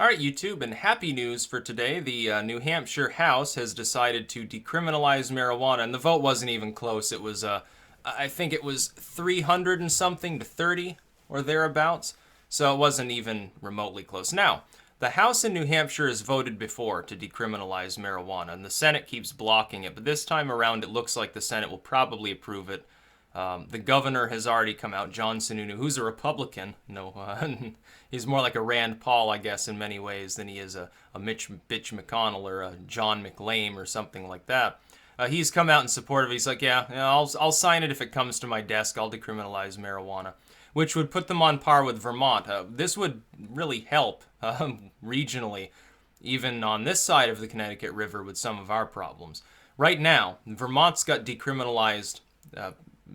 All right, YouTube, and happy news for today. The New Hampshire House has decided to decriminalize marijuana, and the vote wasn't even close. It was, I think it was 300 and something to 30 or thereabouts, so it wasn't even remotely close. Now, the House in New Hampshire has voted before to decriminalize marijuana, and the Senate keeps blocking it, but this time around it looks like the Senate will probably approve it. The governor has already come out, John Sununu, who's a Republican. No, he's more like a Rand Paul, I guess, in many ways, than he is a Mitch Bitch McConnell or a John McLean or something like that. He's come out in support of it. He's like, yeah, I'll sign it if it comes to my desk. I'll decriminalize marijuana, which would put them on par with Vermont. This would really help regionally, even on this side of the Connecticut River with some of our problems. Right now, Vermont's got decriminalized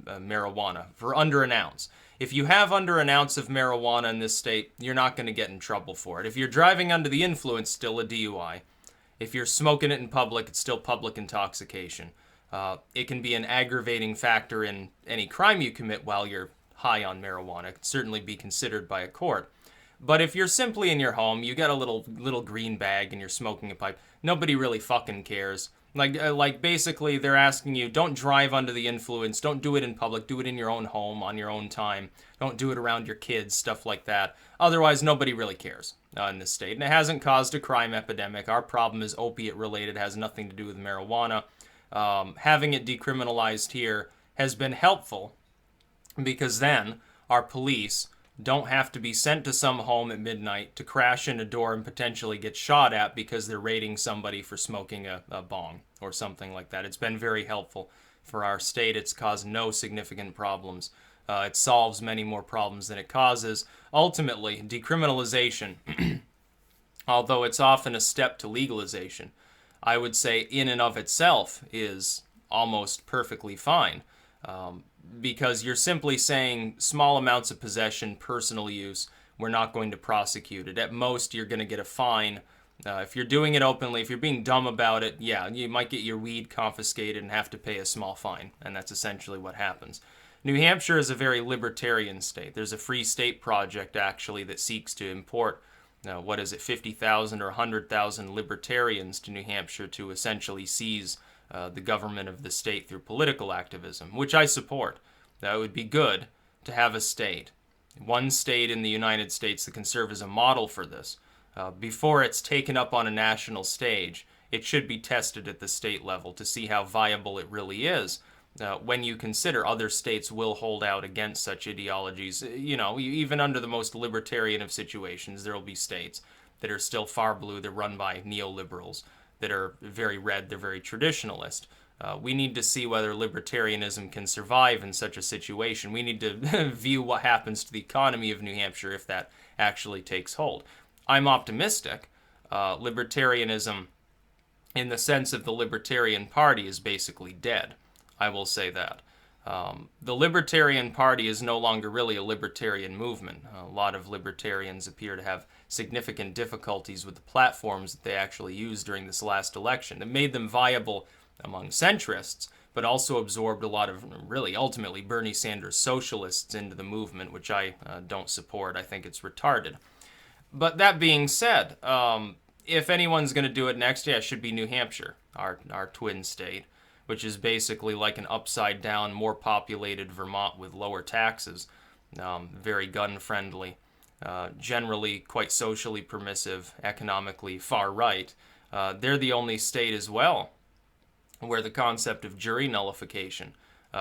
marijuana for under an ounce. If you have under an ounce of marijuana in this state, you're not going to get in trouble for it. If you're driving under the influence, still a DUI. If you're smoking it in public, it's still public intoxication. It can be an aggravating factor in any crime you commit while you're high on marijuana. It can certainly be considered by a court. But if you're simply in your home, you got a little green bag and you're smoking a pipe, nobody really fucking cares. Like basically they're asking you, don't drive under the influence, don't do it in public, do it in your own home, on your own time, don't do it around your kids, stuff like that. Otherwise, nobody really cares in this state. And it hasn't caused a crime epidemic. Our problem is opiate related, has nothing to do with marijuana. Having it decriminalized here has been helpful because then our police don't have to be sent to some home at midnight to crash in a door and potentially get shot at because they're raiding somebody for smoking a bong or something like that. It's been very helpful for our state. It's caused no significant problems. It solves many more problems than it causes. Ultimately, decriminalization, although it's often a step to legalization, I would say in and of itself is almost perfectly fine. Because you're simply saying small amounts of possession, personal use, we're not going to prosecute it. At most, you're going to get a fine. If you're doing it openly, if you're being dumb about it, yeah, you might get your weed confiscated and have to pay a small fine, and that's essentially what happens. New Hampshire is a very libertarian state. There's a Free State Project, actually, that seeks to import, 50,000 or 100,000 libertarians to New Hampshire to essentially seize the government of the state through political activism, which I support. That would be good to have a state, one state in the United States that can serve as a model for this. Before it's taken up on a national stage, it should be tested at the state level to see how viable it really is. When you consider other states will hold out against such ideologies, even under the most libertarian of situations, there will be states that are still far blue, they're run by neoliberals, that are very red, they're very traditionalist. We need to see whether libertarianism can survive in such a situation. We need to view what happens to the economy of New Hampshire if that actually takes hold. I'm optimistic. Libertarianism, in the sense of the Libertarian Party, is basically dead. I will say that. The Libertarian Party is no longer really a libertarian movement. A lot of libertarians appear to have significant difficulties with the platforms that they actually used during this last election. It made them viable among centrists, but also absorbed a lot of, really, ultimately, Bernie Sanders socialists into the movement, which I don't support. I think it's retarded. But that being said, if anyone's going to do it next, it should be New Hampshire, our twin state, which is basically like an upside-down, more populated Vermont with lower taxes, very gun-friendly, generally quite socially permissive, economically far-right. They're the only state as well where the concept of jury nullification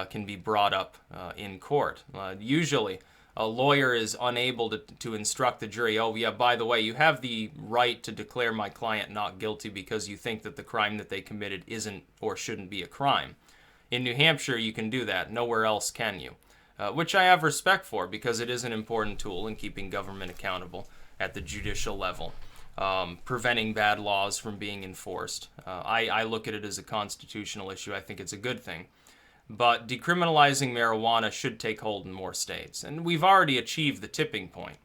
can be brought up in court. Usually, a lawyer is unable to instruct the jury, oh, yeah, by the way, you have the right to declare my client not guilty because you think that the crime that they committed isn't or shouldn't be a crime. In New Hampshire, you can do that. Nowhere else can you, which I have respect for because it is an important tool in keeping government accountable at the judicial level, preventing bad laws from being enforced. I look at it as a constitutional issue. I think it's a good thing. But decriminalizing marijuana should take hold in more states. And we've already achieved the tipping point.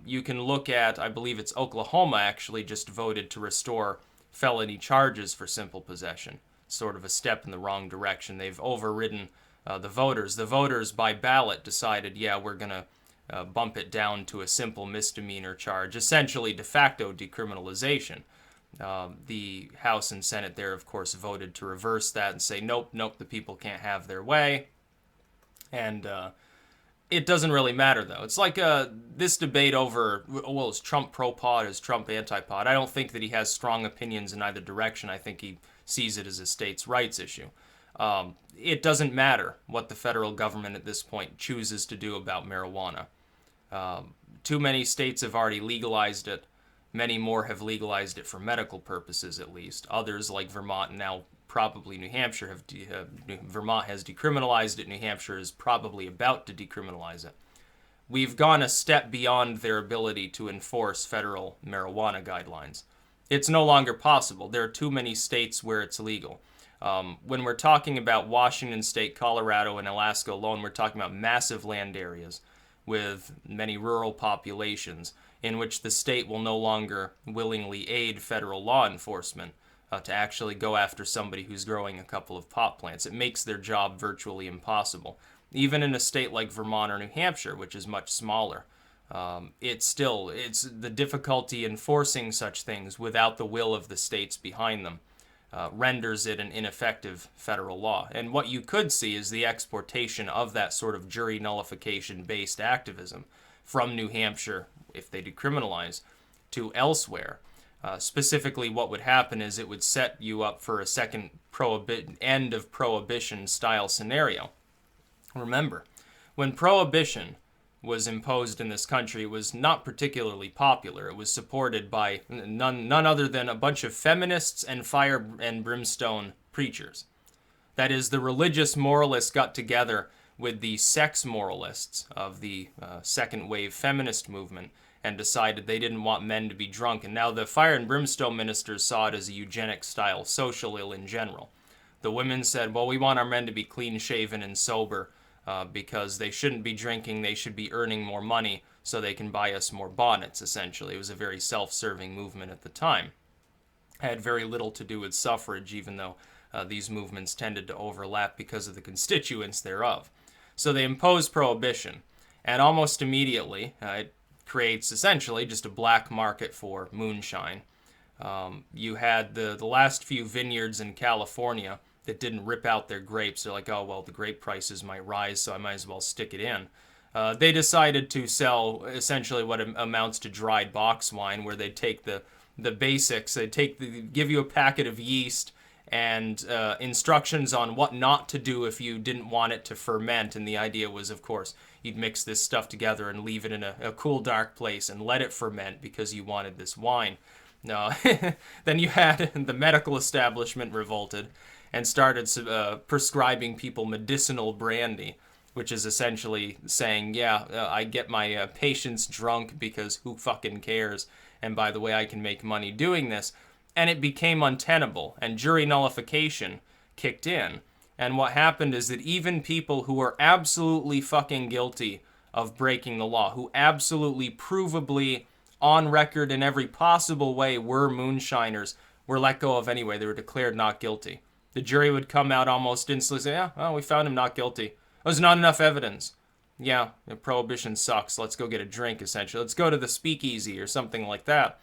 You can look at, I believe it's Oklahoma actually just voted to restore felony charges for simple possession. Sort of a step in the wrong direction. They've overridden the voters. The voters by ballot decided, yeah, we're going to bump it down to a simple misdemeanor charge, essentially de facto decriminalization. The House and Senate there, of course, voted to reverse that and say, nope, the people can't have their way. And it doesn't really matter, though. It's like this debate over, well, is Trump pro-pod, is Trump anti-pod? I don't think that he has strong opinions in either direction. I think he sees it as a states' rights issue. It doesn't matter what the federal government at this point chooses to do about marijuana. Too many states have already legalized it. Many more have legalized it for medical purposes, at least. Others, like Vermont and now probably New Hampshire, Vermont has decriminalized it. New Hampshire is probably about to decriminalize it. We've gone a step beyond their ability to enforce federal marijuana guidelines. It's no longer possible. There are too many states where it's legal. When we're talking about Washington State, Colorado, and Alaska alone, we're talking about massive land areas with many rural populations in which the state will no longer willingly aid federal law enforcement to actually go after somebody who's growing a couple of pot plants. It makes their job virtually impossible. Even in a state like Vermont or New Hampshire, which is much smaller, it's the difficulty enforcing such things without the will of the states behind them renders it an ineffective federal law. And what you could see is the exportation of that sort of jury nullification-based activism from New Hampshire, if they decriminalize, to elsewhere. Specifically, what would happen is it would set you up for a second end of prohibition style scenario. Remember, when prohibition was imposed in this country, it was not particularly popular. It was supported by none other than a bunch of feminists and fire and brimstone preachers. That is, the religious moralists got together with the sex moralists of the second wave feminist movement and decided they didn't want men to be drunk. And now the fire and brimstone ministers saw it as a eugenic-style social ill in general. The women said, well, we want our men to be clean-shaven and sober because they shouldn't be drinking, they should be earning more money so they can buy us more bonnets, essentially. It was a very self-serving movement at the time. It had very little to do with suffrage, even though these movements tended to overlap because of the constituents thereof. So they imposed prohibition, and almost immediately it creates essentially just a black market for moonshine. You had the last few vineyards in California that didn't rip out their grapes. They're like, oh, well, the grape prices might rise, so I might as well stick it in. They decided to sell essentially what amounts to dried box wine, where they take the basics. They give you a packet of yeast and instructions on what not to do if you didn't want it to ferment. And the idea was, of course, you'd mix this stuff together and leave it in a cool, dark place and let it ferment because you wanted this wine. No. Then you had the medical establishment revolted and started prescribing people medicinal brandy, which is essentially saying, yeah, I get my patients drunk because who fucking cares? And by the way, I can make money doing this. And it became untenable, and jury nullification kicked in. And what happened is that even people who were absolutely fucking guilty of breaking the law, who absolutely provably on record in every possible way were moonshiners, were let go of anyway. They were declared not guilty. The jury would come out almost instantly, say, yeah, well, we found him not guilty. There's not enough evidence. Yeah, prohibition sucks. Let's go get a drink, essentially. Let's go to the speakeasy or something like that.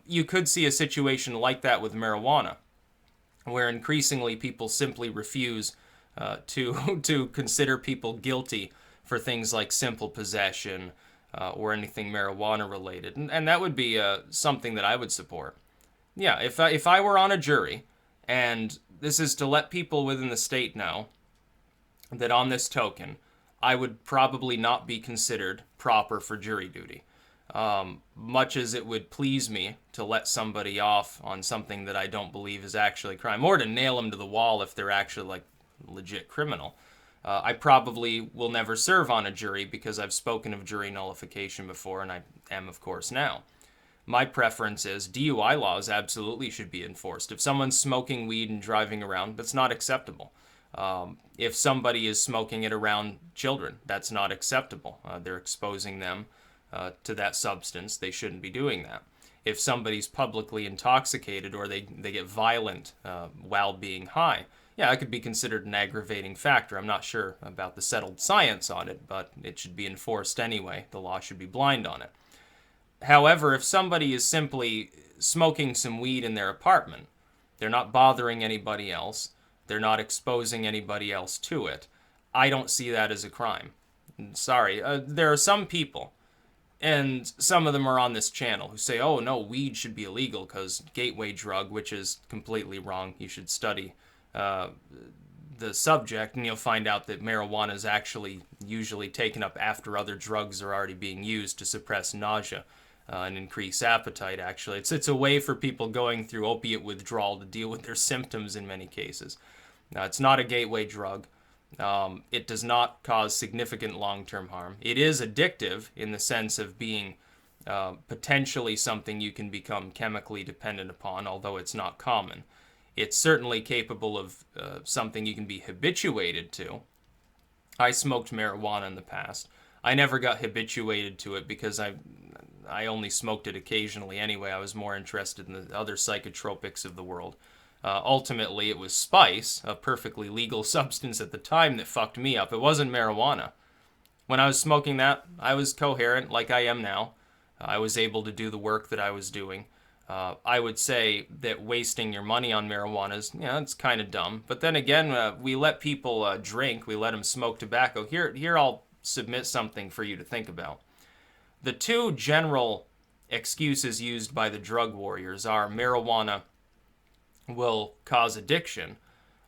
You could see a situation like that with marijuana, where increasingly people simply refuse to consider people guilty for things like simple possession or anything marijuana related. And that would be something that I would support. Yeah, if I were on a jury, and this is to let people within the state know that on this token, I would probably not be considered proper for jury duty. Much as it would please me to let somebody off on something that I don't believe is actually crime, or to nail them to the wall if they're actually like legit criminal. I probably will never serve on a jury because I've spoken of jury nullification before, and I am, of course, now. My preference is DUI laws absolutely should be enforced. If someone's smoking weed and driving around, that's not acceptable. If somebody is smoking it around children, that's not acceptable. They're exposing them to that substance. They shouldn't be doing that. If somebody's publicly intoxicated or they get violent while being high, yeah, it could be considered an aggravating factor. I'm not sure about the settled science on it, but it should be enforced anyway. The law should be blind on it. However, if somebody is simply smoking some weed in their apartment, they're not bothering anybody else, they're not exposing anybody else to it, I don't see that as a crime. Sorry, there are some people, and some of them are on this channel, who say, oh no, weed should be illegal because gateway drug, which is completely wrong. You should study the subject, and you'll find out that marijuana is actually usually taken up after other drugs are already being used to suppress nausea and increase appetite, actually. It's a way for people going through opiate withdrawal to deal with their symptoms in many cases. It's not a gateway drug. It does not cause significant long-term harm. It is addictive in the sense of being potentially something you can become chemically dependent upon, although it's not common. It's certainly capable of something you can be habituated to. I smoked marijuana in the past. I never got habituated to it because I only smoked it occasionally anyway. I was more interested in the other psychotropics of the world. Ultimately, it was spice, a perfectly legal substance at the time, that fucked me up. It wasn't marijuana. When I was smoking that, I was coherent like I am now. I was able to do the work that I was doing. I would say that wasting your money on marijuana is, it's kind of dumb. But then again, we let people drink. We let them smoke tobacco. Here I'll submit something for you to think about. The two general excuses used by the drug warriors are marijuana will cause addiction,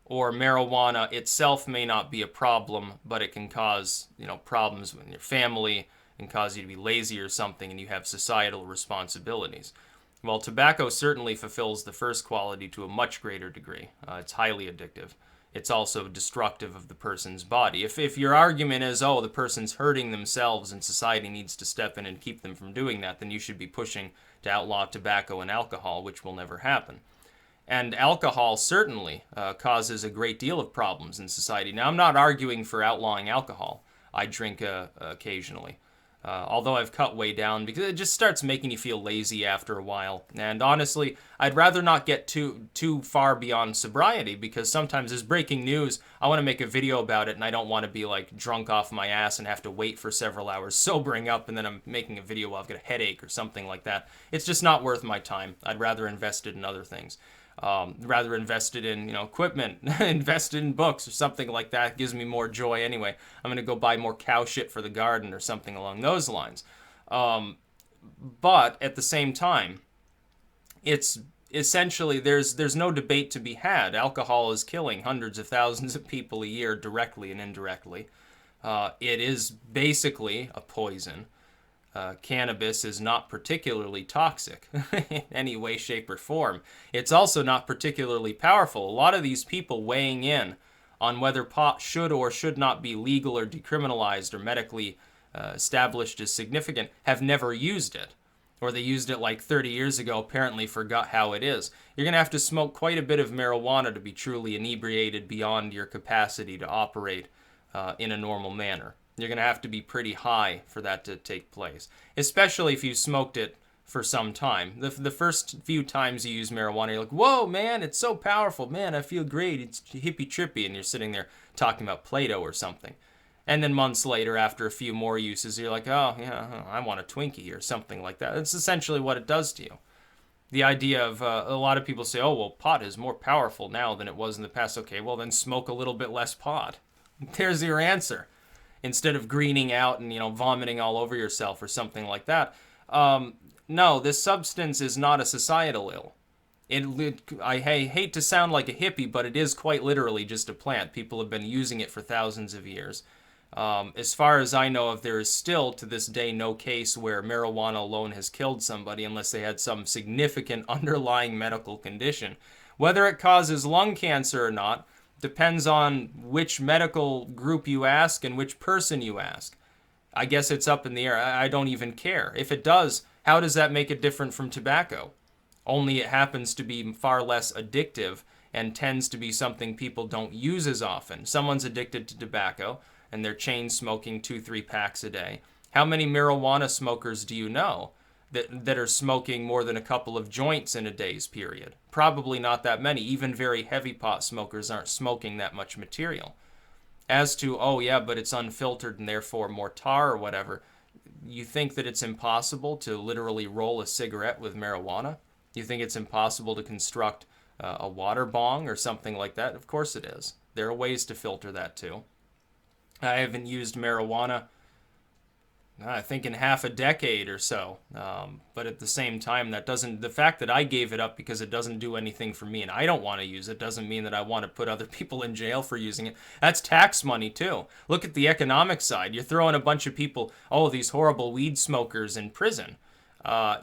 or marijuana itself may not be a problem, but it can cause, problems with your family and cause you to be lazy or something, and you have societal responsibilities. Well, tobacco certainly fulfills the first quality to a much greater degree. It's highly addictive. It's also destructive of the person's body. If your argument is, the person's hurting themselves and society needs to step in and keep them from doing that, then you should be pushing to outlaw tobacco and alcohol, which will never happen. And alcohol certainly causes a great deal of problems in society. Now, I'm not arguing for outlawing alcohol. I drink occasionally. Although I've cut way down because it just starts making you feel lazy after a while. And honestly, I'd rather not get too far beyond sobriety, because sometimes there's breaking news. I want to make a video about it, and I don't want to be like drunk off my ass and have to wait for several hours sobering up, and then I'm making a video while I've got a headache or something like that. It's just not worth my time. I'd rather invest it in other things. Rather invested in, equipment, invested in books or something like that. It gives me more joy anyway. I'm going to go buy more cow shit for the garden or something along those lines. But at the same time, it's essentially, there's no debate to be had. Alcohol is killing hundreds of thousands of people a year directly and indirectly. It is basically a poison. Cannabis is not particularly toxic in any way, shape, or form. It's also not particularly powerful. A lot of these people weighing in on whether pot should or should not be legal or decriminalized or medically established as significant have never used it. Or they used it like 30 years ago, apparently forgot how it is. You're going to have to smoke quite a bit of marijuana to be truly inebriated beyond your capacity to operate in a normal manner. You're going to have to be pretty high for that to take place, especially if you smoked it for some time. The first few times you use marijuana, you're like, whoa, man, it's so powerful. Man, I feel great. It's hippie-trippy, and you're sitting there talking about Play-Doh or something. And then months later, after a few more uses, you're like, oh, yeah, I want a Twinkie or something like that. That's essentially what it does to you. The idea of a lot of people say, oh, well, pot is more powerful now than it was in the past. Okay, well, then smoke a little bit less pot. There's your answer. Instead of greening out and, vomiting all over yourself or something like that. No, this substance is not a societal ill. I hate to sound like a hippie, but it is quite literally just a plant. People have been using it for thousands of years. As far as I know of, there is still, to this day, no case where marijuana alone has killed somebody unless they had some significant underlying medical condition. Whether it causes lung cancer or not depends on which medical group you ask and which person you ask. I guess it's up in the air. I don't even care. If it does, how does that make it different from tobacco? Only it happens to be far less addictive and tends to be something people don't use as often. Someone's addicted to tobacco and they're chain smoking 2-3 packs a day. How many marijuana smokers do you know that are smoking more than a couple of joints in a day's period. Probably not that many. Even very heavy pot smokers aren't smoking that much material. As to, oh yeah, but it's unfiltered and therefore more tar or whatever, you think that it's impossible to literally roll a cigarette with marijuana? You think it's impossible to construct a water bong or something like that? Of course it is. There are ways to filter that too. I haven't used marijuana, I think, in half a decade or so. But at the same time, the fact that I gave it up because it doesn't do anything for me and I don't want to use it doesn't mean that I want to put other people in jail for using it. That's tax money too. Look at the economic side. You're throwing a bunch of people, oh, these horrible weed smokers in prison.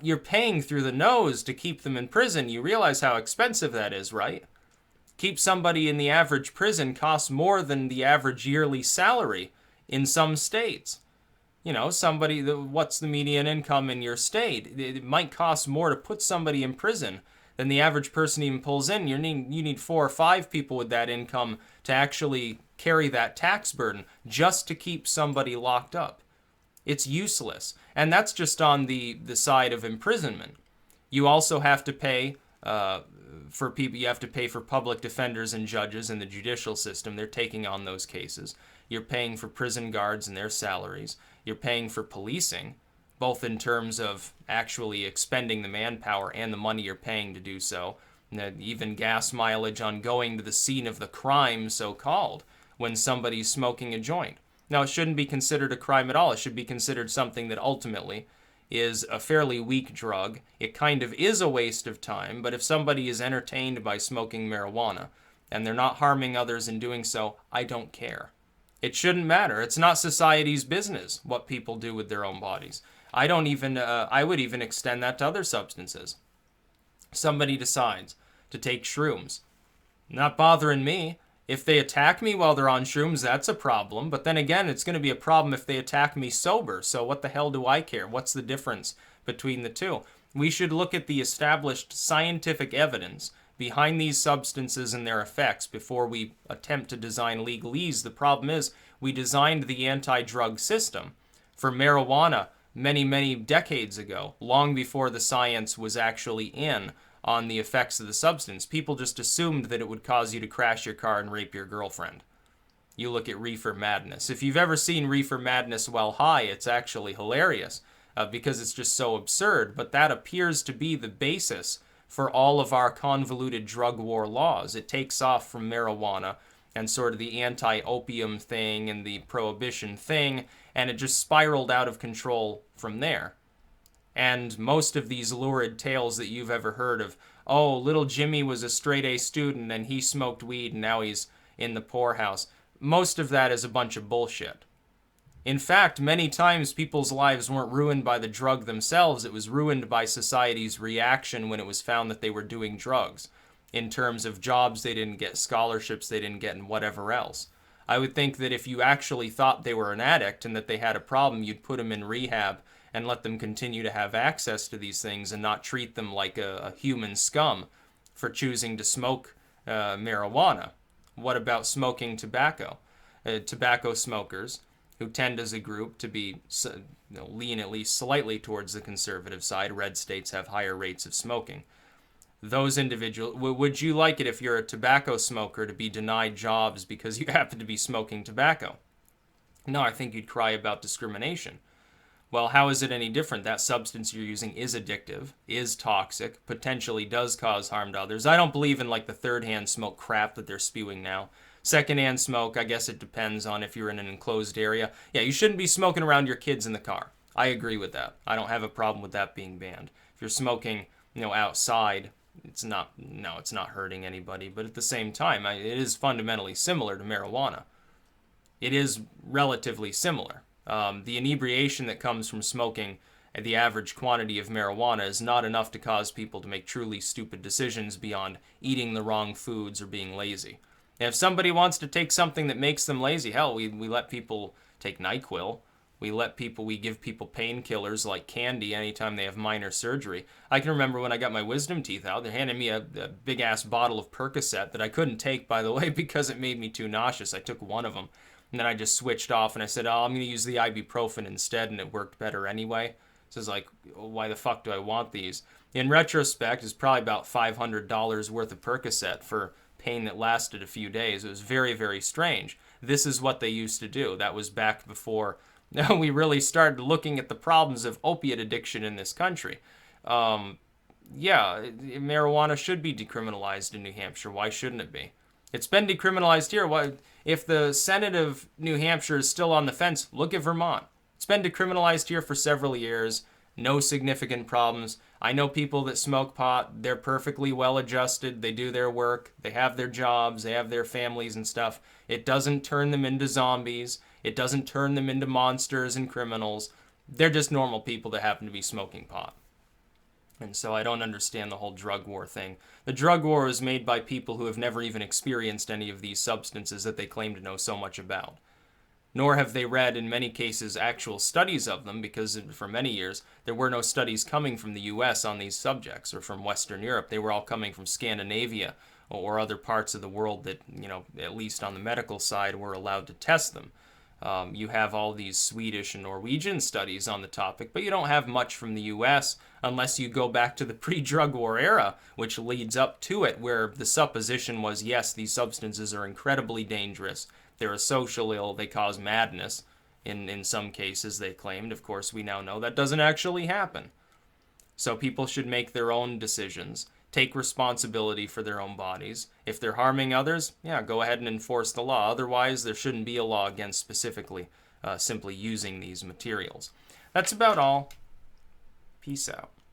You're paying through the nose to keep them in prison. You realize how expensive that is, right? Keep somebody in the average prison costs more than the average yearly salary in some states. You know, what's the median income in your state? It might cost more to put somebody in prison than the average person even pulls in. You need 4 or 5 people with that income to actually carry that tax burden just to keep somebody locked up. It's useless. And that's just on the side of imprisonment. You also have to pay for people. You have to pay for public defenders and judges in the judicial system. They're taking on those cases. You're paying for prison guards and their salaries. You're paying for policing, both in terms of actually expending the manpower and the money you're paying to do so. Even gas mileage on going to the scene of the crime, so-called, when somebody's smoking a joint. Now, it shouldn't be considered a crime at all. It should be considered something that ultimately is a fairly weak drug. It kind of is a waste of time, but if somebody is entertained by smoking marijuana and they're not harming others in doing so, I don't care. It shouldn't matter. It's not society's business what people do with their own bodies. I would even extend that to other substances. Somebody decides to take shrooms. Not bothering me. If they attack me while they're on shrooms, that's a problem. But then again, it's going to be a problem if they attack me sober. So what the hell do I care? What's the difference between the two? We should look at the established scientific evidence behind these substances and their effects before we attempt to design legalese. The problem is we designed the anti-drug system for marijuana many, many decades ago, long before the science was actually in on the effects of the substance. People just assumed that it would cause you to crash your car and rape your girlfriend. You look at reefer madness. If you've ever seen reefer madness while high, it's actually hilarious because it's just so absurd. But that appears to be the basis for all of our convoluted drug war laws. It takes off from marijuana and sort of the anti-opium thing and the prohibition thing, and it just spiraled out of control from there. And most of these lurid tales that you've ever heard of, oh, little Jimmy was a straight-A student and he smoked weed and now he's in the poorhouse, most of that is a bunch of bullshit. In fact, many times people's lives weren't ruined by the drug themselves. It was ruined by society's reaction when it was found that they were doing drugs, in terms of jobs they didn't get, scholarships they didn't get, and whatever else. I would think that if you actually thought they were an addict and that they had a problem, you'd put them in rehab and let them continue to have access to these things and not treat them like a human scum for choosing to smoke marijuana. What about smoking tobacco? Tobacco smokers, who tend as a group to be lean at least slightly towards the conservative side. Red states have higher rates of smoking. Those individuals, would you like it if you're a tobacco smoker to be denied jobs because you happen to be smoking tobacco? No, I think you'd cry about discrimination. Well, how is it any different? That substance you're using is addictive, is toxic, potentially does cause harm to others. I don't believe in like the third-hand smoke crap that they're spewing now. Second-hand smoke, I guess it depends on if you're in an enclosed area. Yeah, you shouldn't be smoking around your kids in the car. I agree with that. I don't have a problem with that being banned. If you're smoking, outside, it's not hurting anybody. But at the same time, it is fundamentally similar to marijuana. It is relatively similar. The inebriation that comes from smoking at the average quantity of marijuana is not enough to cause people to make truly stupid decisions beyond eating the wrong foods or being lazy. And if somebody wants to take something that makes them lazy, hell, we let people take NyQuil. We give people painkillers like candy anytime they have minor surgery. I can remember when I got my wisdom teeth out, they handed me a big-ass bottle of Percocet that I couldn't take, by the way, because it made me too nauseous. I took one of them, and then I just switched off, and I said, I'm going to use the ibuprofen instead, and it worked better anyway. So it's like, why the fuck do I want these? In retrospect, it's probably about $500 worth of Percocet for pain that lasted a few days. It was very, very strange. This is what they used to do. That was back before we really started looking at the problems of opiate addiction in this country. Yeah, marijuana should be decriminalized in New Hampshire. Why shouldn't it be? It's been decriminalized here. Why, if the Senate of New Hampshire is still on the fence, look at Vermont. It's been decriminalized here for several years. No significant problems. I know people that smoke pot. They're perfectly well adjusted. They do their work. They have their jobs. They have their families and stuff. It doesn't turn them into zombies. It doesn't turn them into monsters and criminals. They're just normal people that happen to be smoking pot. And so I don't understand the whole drug war thing. The drug war is made by people who have never even experienced any of these substances that they claim to know so much about. Nor have they read, in many cases, actual studies of them, because for many years there were no studies coming from the US on these subjects, or from Western Europe. They were all coming from Scandinavia or other parts of the world that, at least on the medical side, were allowed to test them. You have all these Swedish and Norwegian studies on the topic, but you don't have much from the US unless you go back to the pre-drug war era, which leads up to it, where the supposition was, yes, these substances are incredibly dangerous. They're a social ill. They cause madness. In some cases, they claimed. Of course, we now know that doesn't actually happen. So people should make their own decisions, take responsibility for their own bodies. If they're harming others, yeah, go ahead and enforce the law. Otherwise, there shouldn't be a law against specifically simply using these materials. That's about all. Peace out.